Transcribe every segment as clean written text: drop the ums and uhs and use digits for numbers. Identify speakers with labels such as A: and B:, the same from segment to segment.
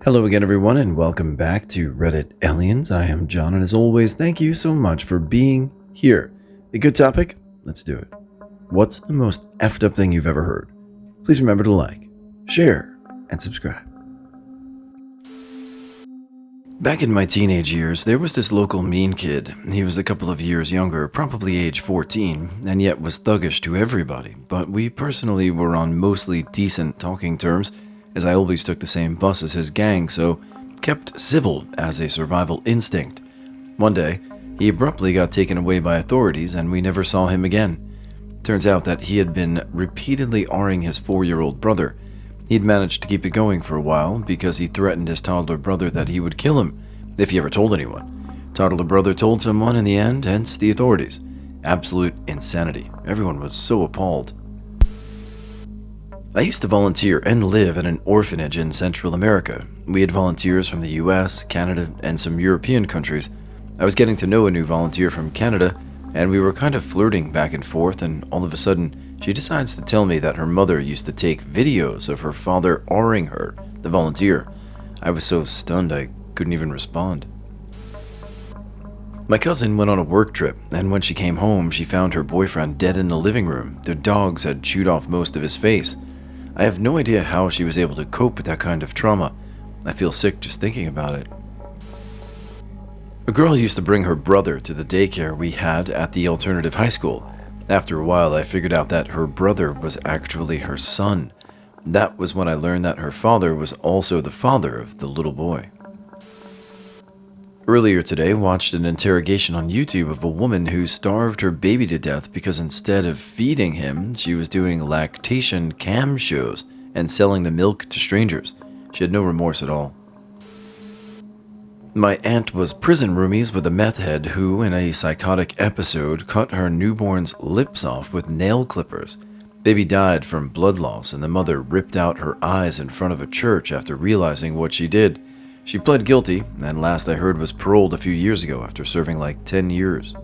A: Hello again, everyone, and welcome back to Reddit Aliens. I am John, and as always, thank you so much for being here. A good topic? Let's do it. What's the most effed up thing you've ever heard? Please remember to like, share, and subscribe. Back in my teenage years, there was this local mean kid. He was a couple of years younger, probably age 14, and yet was thuggish to everybody. But we personally were on mostly decent talking terms, as I always took the same bus as his gang, so kept civil as a survival instinct. One day, he abruptly got taken away by authorities, and we never saw him again. Turns out that he had been repeatedly R-ing his 4-year-old brother. He'd managed to keep it going for a while because he threatened his toddler brother that he would kill him if he ever told anyone. Toddler brother told someone in the end, hence the authorities. Absolute insanity. Everyone was so appalled. I used to volunteer and live at an orphanage in Central America. We had volunteers from the US, Canada, and some European countries. I was getting to know a new volunteer from Canada, and we were kind of flirting back and forth, and all of a sudden, she decides to tell me that her mother used to take videos of her father R-ing her, the volunteer. I was so stunned I couldn't even respond. My cousin went on a work trip, and when she came home, she found her boyfriend dead in the living room. Their dogs had chewed off most of his face. I have no idea how she was able to cope with that kind of trauma. I feel sick just thinking about it. A girl used to bring her brother to the daycare we had at the alternative high school. After a while, I figured out that her brother was actually her son. That was when I learned that her father was also the father of the little boy. Earlier today, watched an interrogation on YouTube of a woman who starved her baby to death because instead of feeding him, she was doing lactation cam shows and selling the milk to strangers. She had no remorse at all. My aunt was prison roomies with a meth head who, in a psychotic episode, cut her newborn's lips off with nail clippers. Baby died from blood loss, and the mother ripped out her eyes in front of a church after realizing what she did. She pled guilty, and last I heard was paroled a few years ago after serving like 10 years. I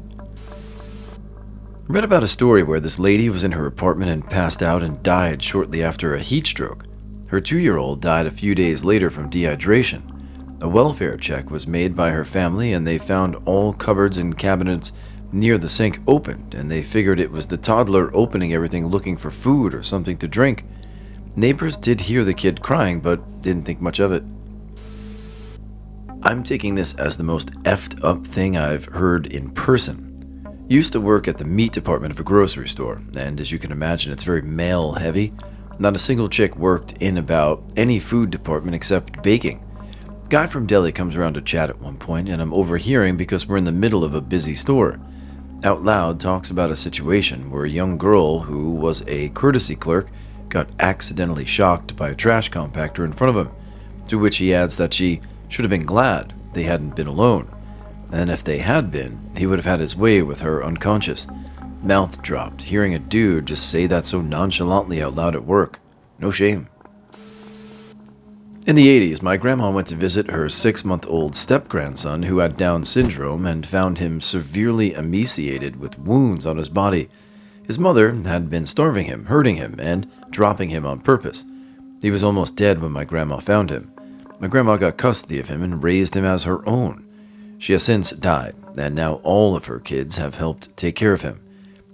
A: read about a story where this lady was in her apartment and passed out and died shortly after a heat stroke. Her 2-year-old died a few days later from dehydration. A welfare check was made by her family, and they found all cupboards and cabinets near the sink opened, and they figured it was the toddler opening everything looking for food or something to drink. Neighbors did hear the kid crying, but didn't think much of it. I'm taking this as the most effed up thing I've heard in person. Used to work at the meat department of a grocery store, and as you can imagine, it's very male heavy. Not a single chick worked in about any food department except baking. Guy from Delhi comes around to chat at one point, and I'm overhearing because we're in the middle of a busy store. Out loud talks about a situation where a young girl who was a courtesy clerk got accidentally shocked by a trash compactor in front of him, to which he adds that she should have been glad they hadn't been alone, and if they had been, he would have had his way with her unconscious. Mouth dropped, hearing a dude just say that so nonchalantly out loud at work. No shame. In the 80s, my grandma went to visit her 6-month-old step-grandson who had Down syndrome and found him severely emaciated with wounds on his body. His mother had been starving him, hurting him, and dropping him on purpose. He was almost dead when my grandma found him. My grandma got custody of him and raised him as her own. She has since died, and now all of her kids have helped take care of him.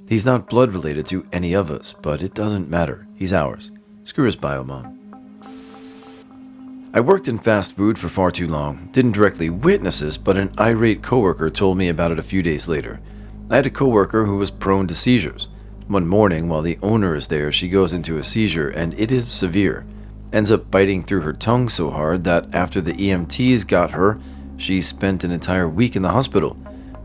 A: He's not blood related to any of us, but it doesn't matter. He's ours. Screw his bio mom. I worked in fast food for far too long. Didn't directly witness this, but an irate coworker told me about it a few days later. I had a coworker who was prone to seizures. One morning, while the owner is there, she goes into a seizure, and it is severe. Ends up biting through her tongue so hard that after the EMTs got her, she spent an entire week in the hospital.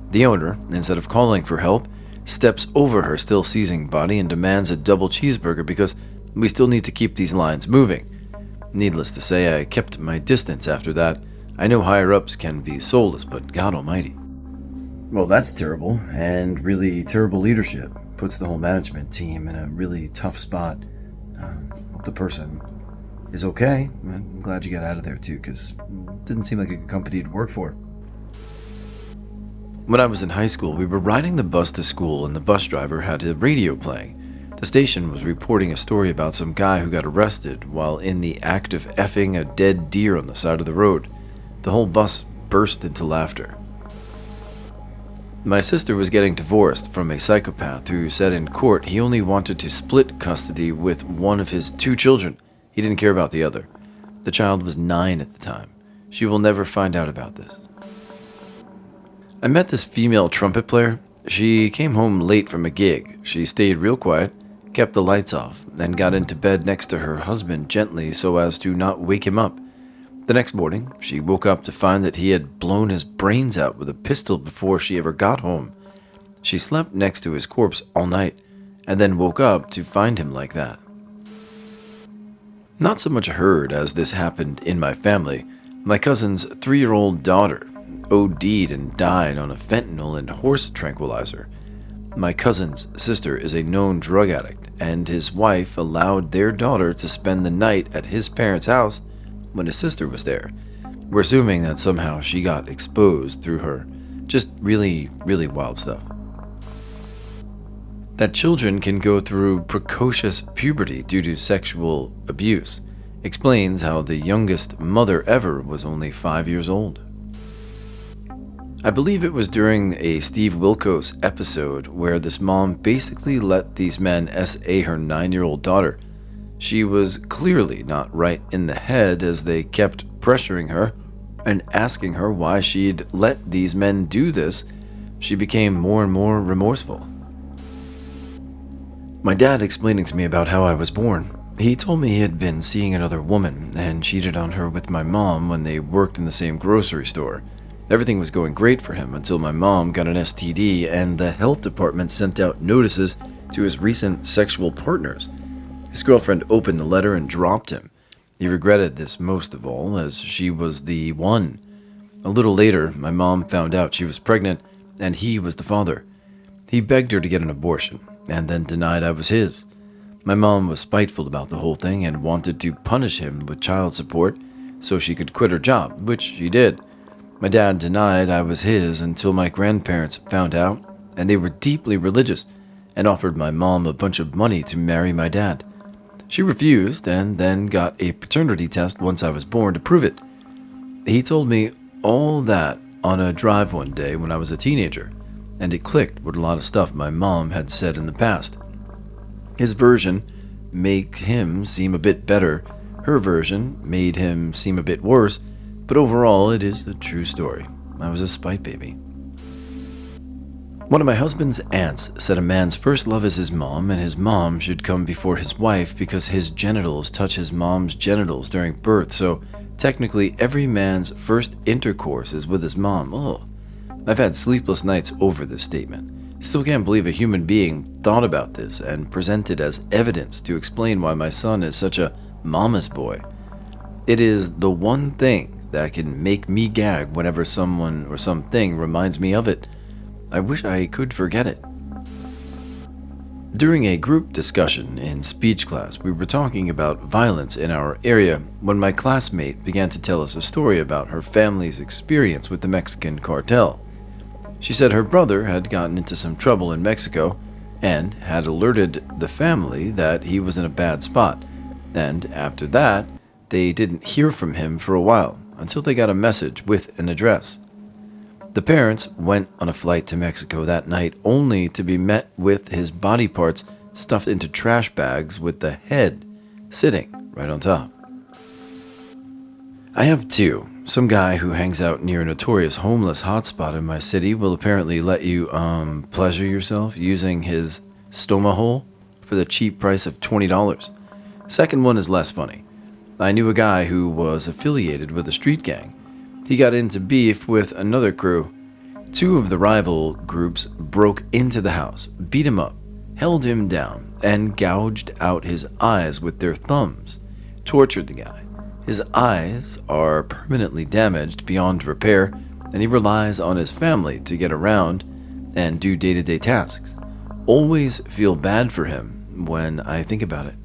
A: The owner, instead of calling for help, steps over her still seizing body and demands a double cheeseburger because we still need to keep these lines moving. Needless to say, I kept my distance after that. I know higher-ups can be soulless, but God almighty. Well, that's terrible, and really terrible leadership. Puts the whole management team in a really tough spot. Hope the person is okay. I'm glad you got out of there too, because it didn't seem like a good company to work for. When I was in high school, we were riding the bus to school, and the bus driver had the radio playing. The station was reporting a story about some guy who got arrested while in the act of effing a dead deer on the side of the road. The whole bus burst into laughter. My sister was getting divorced from a psychopath who said in court he only wanted to split custody with one of his 2 children. He didn't care about the other. The child was 9 at the time. She will never find out about this. I met this female trumpet player. She came home late from a gig. She stayed real quiet, kept the lights off, and got into bed next to her husband gently so as to not wake him up. The next morning, she woke up to find that he had blown his brains out with a pistol before she ever got home. She slept next to his corpse all night, and then woke up to find him like that. Not so much heard as this happened in my family. My cousin's 3-year-old daughter OD'd and died on a fentanyl and horse tranquilizer. My cousin's sister is a known drug addict, and his wife allowed their daughter to spend the night at his parents' house when his sister was there. We're assuming that somehow she got exposed through her. Just really, really wild stuff. That children can go through precocious puberty due to sexual abuse explains how the youngest mother ever was only 5 years old. I believe it was during a Steve Wilkos episode where this mom basically let these men SA her 9-year-old daughter. She was clearly not right in the head as they kept pressuring her and asking her why she'd let these men do this. She became more and more remorseful. My dad explaining to me about how I was born. He told me he had been seeing another woman and cheated on her with my mom when they worked in the same grocery store. Everything was going great for him until my mom got an STD and the health department sent out notices to his recent sexual partners. His girlfriend opened the letter and dropped him. He regretted this most of all, as she was the one. A little later, my mom found out she was pregnant, and he was the father. He begged her to get an abortion, and then denied I was his. My mom was spiteful about the whole thing and wanted to punish him with child support so she could quit her job, which she did. My dad denied I was his until my grandparents found out, and they were deeply religious and offered my mom a bunch of money to marry my dad. She refused and then got a paternity test once I was born to prove it. He told me all that on a drive one day when I was a teenager, and it clicked with a lot of stuff my mom had said in the past. His version made him seem a bit better, her version made him seem a bit worse, but overall it is a true story. I was a spite baby. One of my husband's aunts said a man's first love is his mom, and his mom should come before his wife because his genitals touch his mom's genitals during birth, so technically every man's first intercourse is with his mom. Oh, I've had sleepless nights over this statement. Still can't believe a human being thought about this and presented as evidence to explain why my son is such a mama's boy. It is the one thing that can make me gag whenever someone or something reminds me of it. I wish I could forget it. During a group discussion in speech class, we were talking about violence in our area when my classmate began to tell us a story about her family's experience with the Mexican cartel. She said her brother had gotten into some trouble in Mexico and had alerted the family that he was in a bad spot, and after that, they didn't hear from him for a while until they got a message with an address. The parents went on a flight to Mexico that night only to be met with his body parts stuffed into trash bags with the head sitting right on top. I have 2. Some guy who hangs out near a notorious homeless hotspot in my city will apparently let you pleasure yourself using his stoma hole for the cheap price of $20. Second one is less funny. I knew a guy who was affiliated with a street gang. He got into beef with another crew. 2 of the rival groups broke into the house, beat him up, held him down, and gouged out his eyes with their thumbs, tortured the guy. His eyes are permanently damaged beyond repair, and he relies on his family to get around and do day-to-day tasks. Always feel bad for him when I think about it.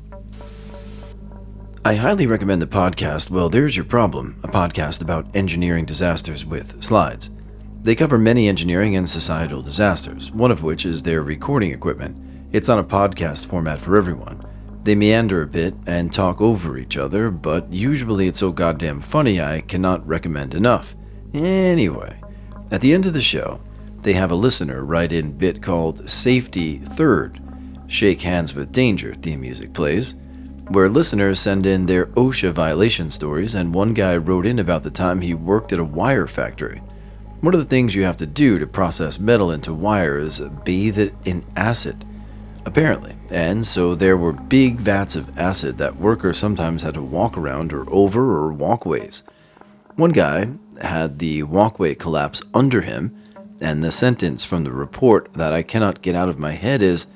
A: I highly recommend the podcast Well, There's Your Problem, a podcast about engineering disasters with slides. They cover many engineering and societal disasters, one of which is their recording equipment. It's on a podcast format for everyone. They meander a bit and talk over each other, but usually it's so goddamn funny I cannot recommend enough. Anyway, at the end of the show, they have a listener write in bit called Safety Third. Shake Hands with Danger theme music plays, where listeners send in their OSHA violation stories, and one guy wrote in about the time he worked at a wire factory. One of the things you have to do to process metal into wire is bathe it in acid, apparently, and so there were big vats of acid that workers sometimes had to walk around or over or walkways. One guy had the walkway collapse under him, and the sentence from the report that I cannot get out of my head is,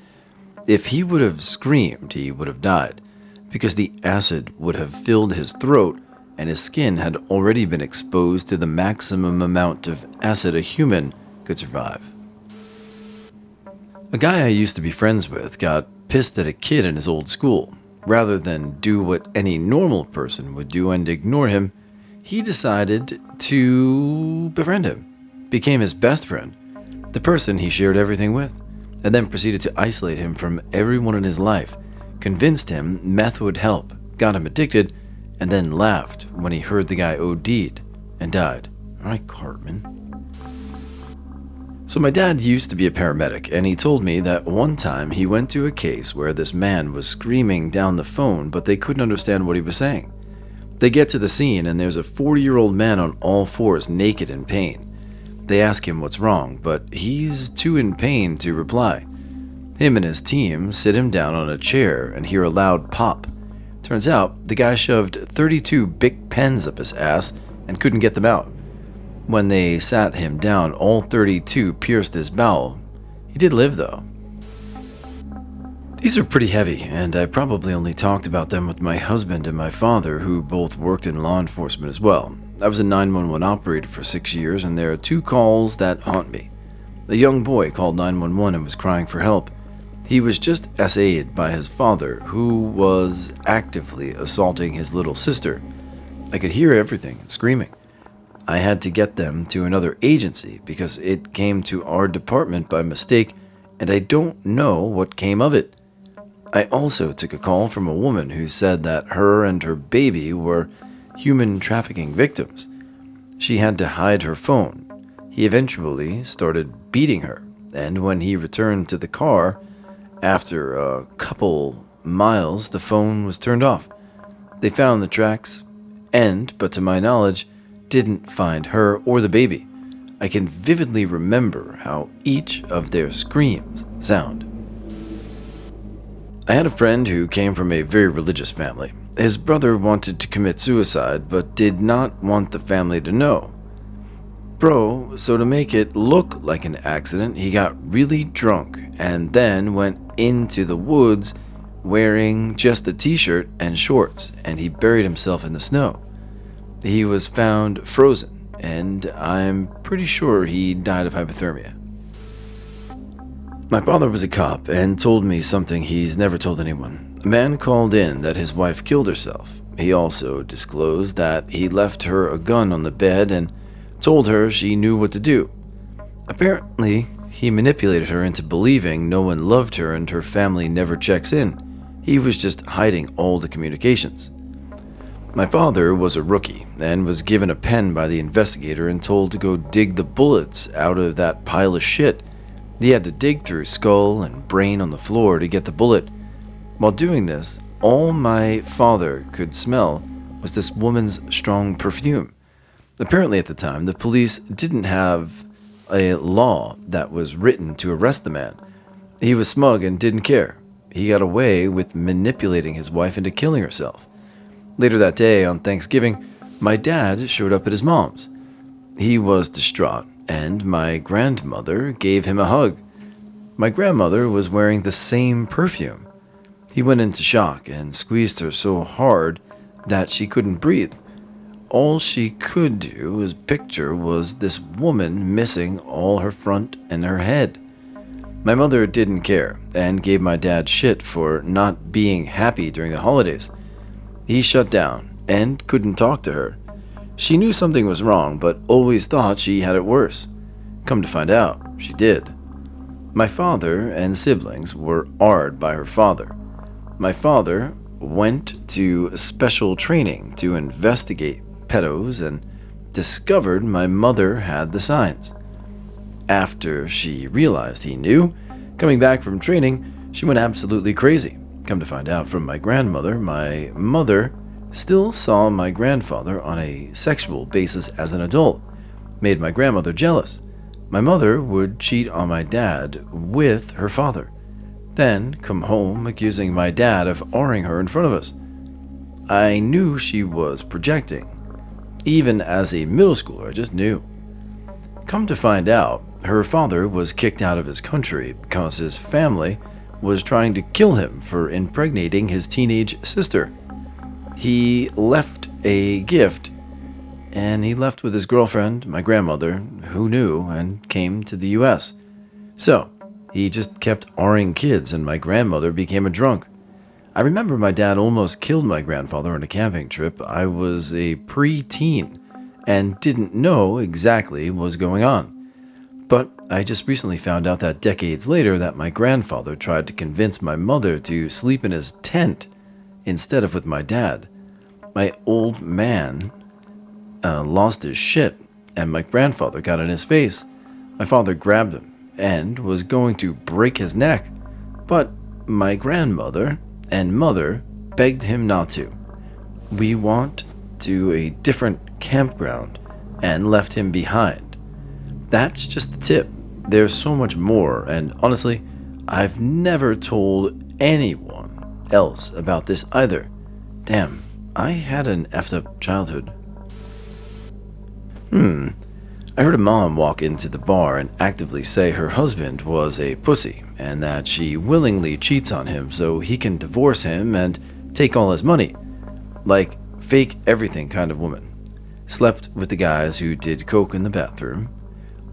A: if he would have screamed, he would have died, because the acid would have filled his throat and his skin had already been exposed to the maximum amount of acid a human could survive. A guy I used to be friends with got pissed at a kid in his old school. Rather than do what any normal person would do and ignore him, he decided to befriend him, became his best friend, the person he shared everything with, and then proceeded to isolate him from everyone in his life, convinced him meth would help, got him addicted, and then laughed when he heard the guy OD'd and died. All right, Cartman. So my dad used to be a paramedic, and he told me that one time he went to a case where this man was screaming down the phone, but they couldn't understand what he was saying. They get to the scene, and there's a 40-year-old man on all fours, naked in pain. They ask him what's wrong, but he's too in pain to reply. Him and his team sit him down on a chair and hear a loud pop. Turns out, the guy shoved 32 Bic pens up his ass and couldn't get them out. When they sat him down, all 32 pierced his bowel. He did live, though. These are pretty heavy, and I probably only talked about them with my husband and my father, who both worked in law enforcement as well. I was a 911 operator for 6 years, and there are two calls that haunt me. A young boy called 911 and was crying for help. He was just SA'd by his father, who was actively assaulting his little sister. I could hear everything and screaming. I had to get them to another agency because it came to our department by mistake, and I don't know what came of it. I also took a call from a woman who said that her and her baby were human trafficking victims. She had to hide her phone. He eventually started beating her, and when he returned to the car, after a couple miles, the phone was turned off. They found the tracks, but to my knowledge, didn't find her or the baby. I can vividly remember how each of their screams sound. I had a friend who came from a very religious family. His brother wanted to commit suicide, but did not want the family to know. So to make it look like an accident, he got really drunk and then went into the woods wearing just a t-shirt and shorts, and he buried himself in the snow. He was found frozen, and I'm pretty sure he died of hypothermia. My father was a cop and told me something he's never told anyone. A man called in that his wife killed herself. He also disclosed that he left her a gun on the bed and told her she knew what to do. Apparently, he manipulated her into believing no one loved her and her family never checks in. He was just hiding all the communications. My father was a rookie and was given a pen by the investigator and told to go dig the bullets out of that pile of shit. He had to dig through skull and brain on the floor to get the bullet. While doing this, all my father could smell was this woman's strong perfume. Apparently at the time, the police didn't have a law that was written to arrest the man. He was smug and didn't care. He got away with manipulating his wife into killing herself. Later that day, on Thanksgiving, my dad showed up at his mom's. He was distraught, and my grandmother gave him a hug. My grandmother was wearing the same perfume. He went into shock and squeezed her so hard that she couldn't breathe. All she could do as picture was this woman missing all her front and her head. My mother didn't care and gave my dad shit for not being happy during the holidays. He shut down and couldn't talk to her. She knew something was wrong, but always thought she had it worse. Come to find out, she did. My father and siblings were awed by her father. My father went to special training to investigate pedos and discovered my mother had the signs. After she realized he knew, coming back from training, she went absolutely crazy. Come to find out from my mother still saw my grandfather on a sexual basis as an adult, made my grandmother jealous. My mother would cheat on my dad with her father, then come home accusing my dad of R-ing her in front of us. I knew she was projecting. Even as a middle schooler, I just knew. Come to find out, her father was kicked out of his country because his family was trying to kill him for impregnating his teenage sister. He left a gift, and he left with his girlfriend, my grandmother, who knew, and came to the US. So, he just kept R-ing kids, and my grandmother became a drunk. I remember my dad almost killed my grandfather on a camping trip. I was a pre-teen and didn't know exactly what was going on. But I just recently found out that decades later that my grandfather tried to convince my mother to sleep in his tent instead of with my dad. My old man lost his shit, and my grandfather got in his face. My father grabbed him and was going to break his neck, but my grandmother and mother begged him not to. We went to a different campground and left him behind. That's just the tip. There's so much more, and honestly, I've never told anyone else about this either. Damn, I had an effed up childhood. I heard a mom walk into the bar and actively say her husband was a pussy and that she willingly cheats on him so he can divorce him and take all his money. Like, fake everything kind of woman. Slept with the guys who did coke in the bathroom.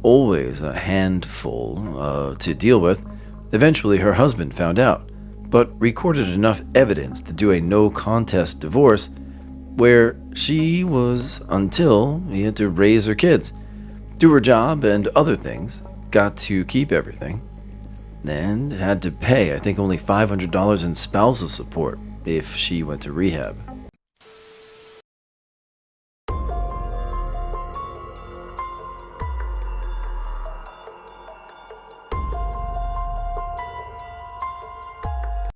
A: Always a handful to deal with. Eventually, her husband found out, but recorded enough evidence to do a no contest divorce where she was until he had to raise her kids, do her job and other things, got to keep everything, and had to pay, I think, only $500 in spousal support if she went to rehab.